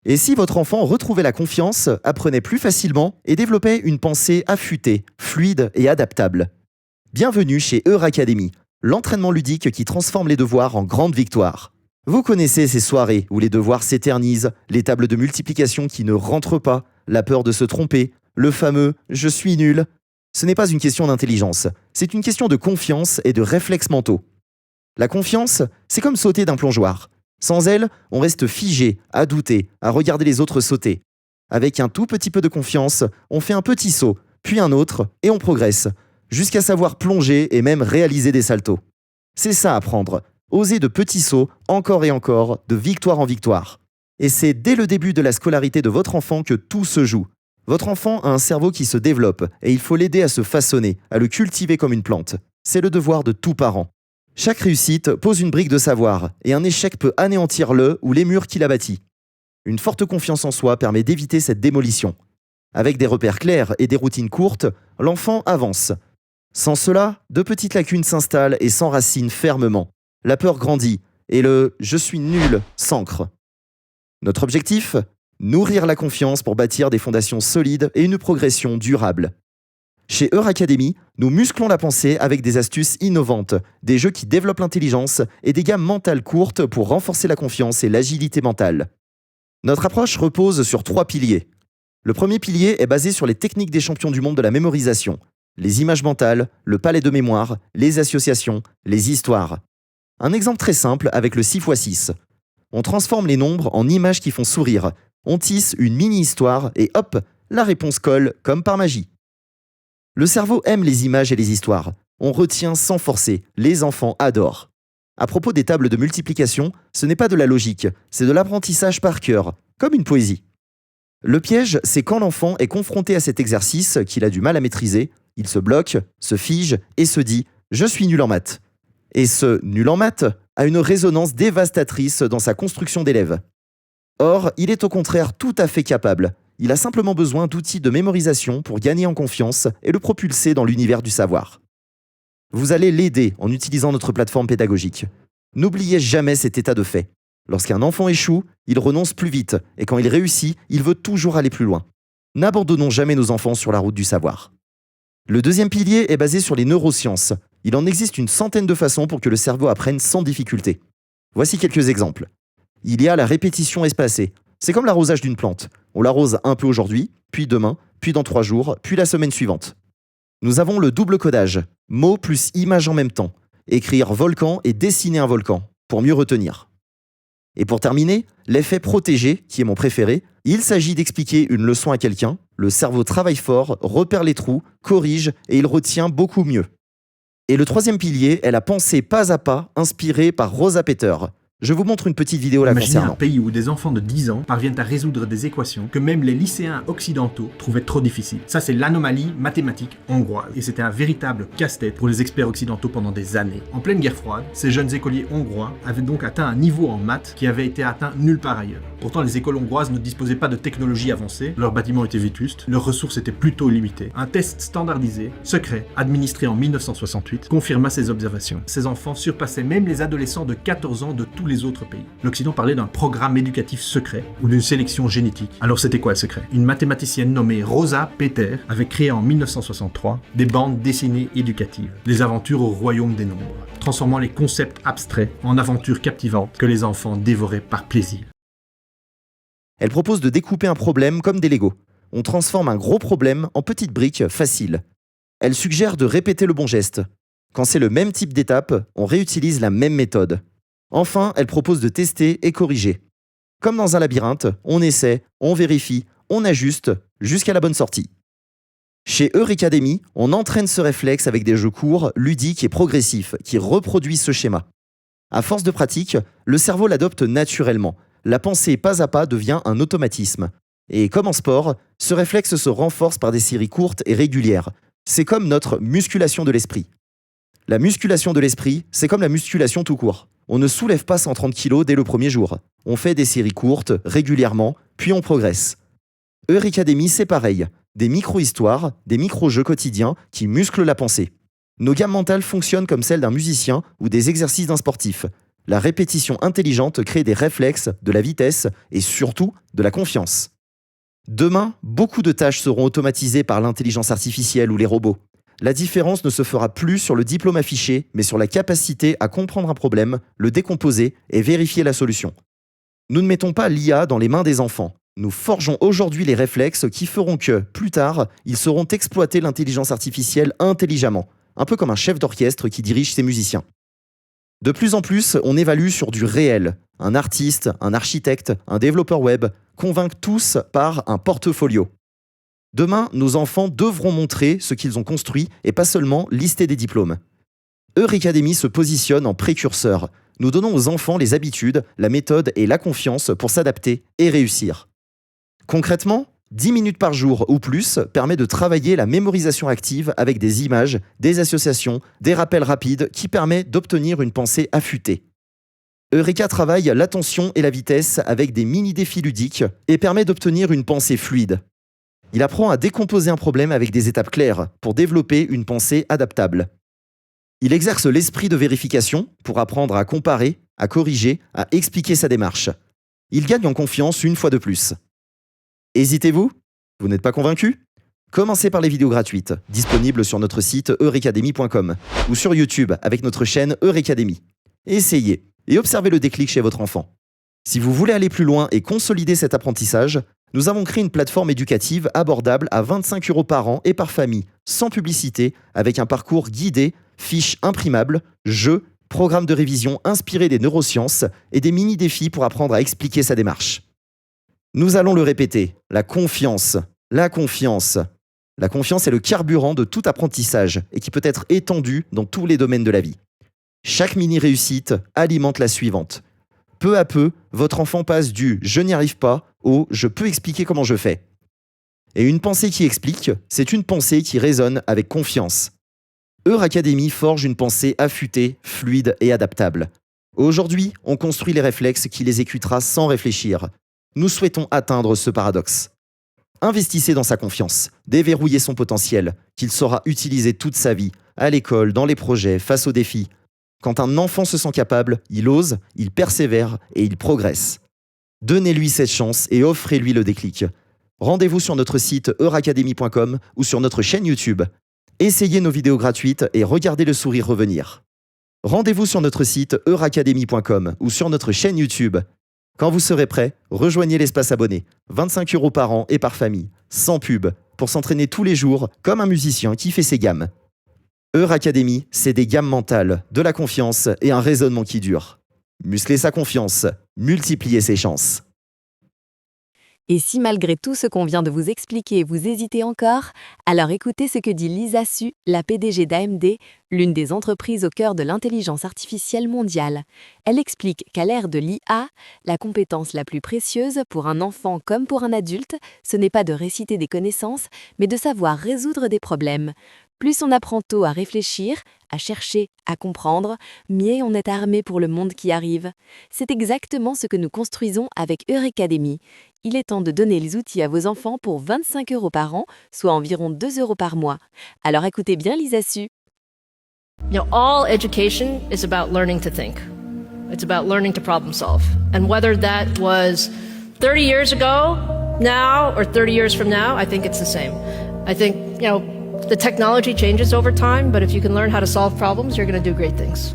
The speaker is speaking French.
Et si votre enfant retrouvait la confiance, apprenait plus facilement et développait une pensée affûtée, fluide et adaptable? Bienvenue chez Academy, l'entraînement ludique qui transforme les devoirs en grandes victoires. Vous connaissez ces soirées où les devoirs s'éternisent, les tables de multiplication qui ne rentrent pas, la peur de se tromper, le fameux « je suis nul ». Ce n'est pas une question d'intelligence, c'est une question de confiance et de réflexes mentaux. La confiance, c'est comme sauter d'un plongeoir. Sans elle, on reste figé, à douter, à regarder les autres sauter. Avec un tout petit peu de confiance, on fait un petit saut, puis un autre, et on progresse, jusqu'à savoir plonger et même réaliser des saltos. C'est ça apprendre, oser de petits sauts, encore et encore, de victoire en victoire. Et c'est dès le début de la scolarité de votre enfant que tout se joue. Votre enfant a un cerveau qui se développe, et il faut l'aider à se façonner, à le cultiver comme une plante. C'est le devoir de tout parent. Chaque réussite pose une brique de savoir, et un échec peut anéantir le ou les murs qu'il a bâtis. Une forte confiance en soi permet d'éviter cette démolition. Avec des repères clairs et des routines courtes, l'enfant avance. Sans cela, de petites lacunes s'installent et s'enracinent fermement. La peur grandit, et le « je suis nul » s'ancre. Notre objectif ? Nourrir la confiance pour bâtir des fondations solides et une progression durable. Chez Academy, nous musclons la pensée avec des astuces innovantes, des jeux qui développent l'intelligence et des gammes mentales courtes pour renforcer la confiance et l'agilité mentale. Notre approche repose sur 3 piliers. Le premier pilier est basé sur les techniques des champions du monde de la mémorisation, les images mentales, le palais de mémoire, les associations, les histoires. Un exemple très simple avec le 6x6. On transforme les nombres en images qui font sourire, on tisse une mini-histoire et hop, la réponse colle comme par magie. Le cerveau aime les images et les histoires. On retient sans forcer. Les enfants adorent. À propos des tables de multiplication, ce n'est pas de la logique, c'est de l'apprentissage par cœur, comme une poésie. Le piège, c'est quand l'enfant est confronté à cet exercice qu'il a du mal à maîtriser, il se bloque, se fige et se dit « je suis nul en maths ». Et ce « nul en maths » a une résonance dévastatrice dans sa construction d'élève. Or, il est au contraire tout à fait capable. Il a simplement besoin d'outils de mémorisation pour gagner en confiance et le propulser dans l'univers du savoir. Vous allez l'aider en utilisant notre plateforme pédagogique. N'oubliez jamais cet état de fait. Lorsqu'un enfant échoue, il renonce plus vite et quand il réussit, il veut toujours aller plus loin. N'abandonnons jamais nos enfants sur la route du savoir. Le deuxième pilier est basé sur les neurosciences. Il en existe une centaine de façons pour que le cerveau apprenne sans difficulté. Voici quelques exemples. Il y a la répétition espacée. C'est comme l'arrosage d'une plante. On l'arrose un peu aujourd'hui, puis demain, puis dans 3 jours, puis la semaine suivante. Nous avons le double codage, mots plus images en même temps. Écrire volcan et dessiner un volcan, pour mieux retenir. Et pour terminer, l'effet protégé, qui est mon préféré, il s'agit d'expliquer une leçon à quelqu'un, le cerveau travaille fort, repère les trous, corrige et il retient beaucoup mieux. Et le troisième pilier est la pensée pas à pas inspirée par Rosa Peter. Je vous montre une petite vidéo la Imaginez concernant. un pays où des enfants de 10 ans parviennent à résoudre des équations que même les lycéens occidentaux trouvaient trop difficiles. Ça, c'est l'anomalie mathématique hongroise. Et c'était un véritable casse-tête pour les experts occidentaux pendant des années. En pleine guerre froide, ces jeunes écoliers hongrois avaient donc atteint un niveau en maths qui avait été atteint nulle part ailleurs. Pourtant, les écoles hongroises ne disposaient pas de technologie avancée, leurs bâtiments étaient vétustes, leurs ressources étaient plutôt limitées. Un test standardisé, secret, administré en 1968, confirma ces observations. Ces enfants surpassaient même les adolescents de 14 ans de tous les autres pays. L'Occident parlait d'un programme éducatif secret ou d'une sélection génétique. Alors c'était quoi le secret ? Une mathématicienne nommée Rosa Peter avait créé en 1963 des bandes dessinées éducatives, les aventures au royaume des nombres, transformant les concepts abstraits en aventures captivantes que les enfants dévoraient par plaisir. Elle propose de découper un problème comme des Legos. On transforme un gros problème en petites briques faciles. Elle suggère de répéter le bon geste. Quand c'est le même type d'étape, on réutilise la même méthode. Enfin, elle propose de tester et corriger. Comme dans un labyrinthe, on essaie, on vérifie, on ajuste, jusqu'à la bonne sortie. Chez Academy, on entraîne ce réflexe avec des jeux courts, ludiques et progressifs qui reproduisent ce schéma. À force de pratique, le cerveau l'adopte naturellement. La pensée pas à pas devient un automatisme. Et comme en sport, ce réflexe se renforce par des séries courtes et régulières. C'est comme notre musculation de l'esprit. La musculation de l'esprit, c'est comme la musculation tout court. On ne soulève pas 130 kg dès le premier jour. On fait des séries courtes, régulièrement, puis on progresse. Academy, c'est pareil. Des micro-histoires, des micro-jeux quotidiens qui musclent la pensée. Nos gammes mentales fonctionnent comme celles d'un musicien ou des exercices d'un sportif. La répétition intelligente crée des réflexes, de la vitesse et surtout de la confiance. Demain, beaucoup de tâches seront automatisées par l'intelligence artificielle ou les robots. La différence ne se fera plus sur le diplôme affiché, mais sur la capacité à comprendre un problème, le décomposer et vérifier la solution. Nous ne mettons pas l'IA dans les mains des enfants. Nous forgeons aujourd'hui les réflexes qui feront que, plus tard, ils sauront exploiter l'intelligence artificielle intelligemment, un peu comme un chef d'orchestre qui dirige ses musiciens. De plus en plus, on évalue sur du réel. Un artiste, un architecte, un développeur web convainquent tous par un portfolio. Demain, nos enfants devront montrer ce qu'ils ont construit et pas seulement lister des diplômes. Euracademy se positionne en précurseur. Nous donnons aux enfants les habitudes, la méthode et la confiance pour s'adapter et réussir. Concrètement, 10 minutes par jour ou plus permet de travailler la mémorisation active avec des images, des associations, des rappels rapides qui permettent d'obtenir une pensée affûtée. Eureka travaille l'attention et la vitesse avec des mini-défis ludiques et permet d'obtenir une pensée fluide. Il apprend à décomposer un problème avec des étapes claires pour développer une pensée adaptable. Il exerce l'esprit de vérification pour apprendre à comparer, à corriger, à expliquer sa démarche. Il gagne en confiance une fois de plus. Hésitez-vous ? Vous n'êtes pas convaincu ? Commencez par les vidéos gratuites, disponibles sur notre site euracademy.com ou sur YouTube avec notre chaîne Euracademy. Essayez et observez le déclic chez votre enfant. Si vous voulez aller plus loin et consolider cet apprentissage, nous avons créé une plateforme éducative abordable à 25 € par an et par famille, sans publicité, avec un parcours guidé, fiches imprimables, jeux, programmes de révision inspirés des neurosciences et des mini-défis pour apprendre à expliquer sa démarche. Nous allons le répéter, la confiance. La confiance. La confiance est le carburant de tout apprentissage et qui peut être étendu dans tous les domaines de la vie. Chaque mini-réussite alimente la suivante. Peu à peu, votre enfant passe du « je n'y arrive pas » au « je peux expliquer comment je fais ». Et une pensée qui explique, c'est une pensée qui résonne avec confiance. Euracademy forge une pensée affûtée, fluide et adaptable. Aujourd'hui, on construit les réflexes qui les écoutera sans réfléchir. Nous souhaitons atteindre ce paradoxe. Investissez dans sa confiance, déverrouillez son potentiel, qu'il saura utiliser toute sa vie, à l'école, dans les projets, face aux défis. Quand un enfant se sent capable, il ose, il persévère et il progresse. Donnez-lui cette chance et offrez-lui le déclic. Rendez-vous sur notre site euracademy.com ou sur notre chaîne YouTube. Essayez nos vidéos gratuites et regardez le sourire revenir. Rendez-vous sur notre site euracademy.com ou sur notre chaîne YouTube. Quand vous serez prêt, rejoignez l'espace abonné, 25 € par an et par famille, sans pub, pour s'entraîner tous les jours comme un musicien qui fait ses gammes. Euracademy, c'est des gammes mentales, de la confiance et un raisonnement qui dure. Muscler sa confiance, multiplier ses chances. Et si malgré tout ce qu'on vient de vous expliquer, vous hésitez encore, alors écoutez ce que dit Lisa Su, la PDG d'AMD, l'une des entreprises au cœur de l'intelligence artificielle mondiale. Elle explique qu'à l'ère de l'IA, la compétence la plus précieuse pour un enfant comme pour un adulte, ce n'est pas de réciter des connaissances, mais de savoir résoudre des problèmes. Plus on apprend tôt à réfléchir, à chercher, à comprendre, mieux on est armé pour le monde qui arrive. C'est exactement ce que nous construisons avec Euracademy. Il est temps de donner les outils à vos enfants pour 25 € par an, soit environ 2 € par mois. Alors écoutez bien Lisa Su. All education is about learning to think. It's about learning to problem solve. And whether that was 30 years ago, now, or 30 years from now, I think it's the same. I think, the technology changes over time, but if you can learn how to solve problems, you're going to do great things.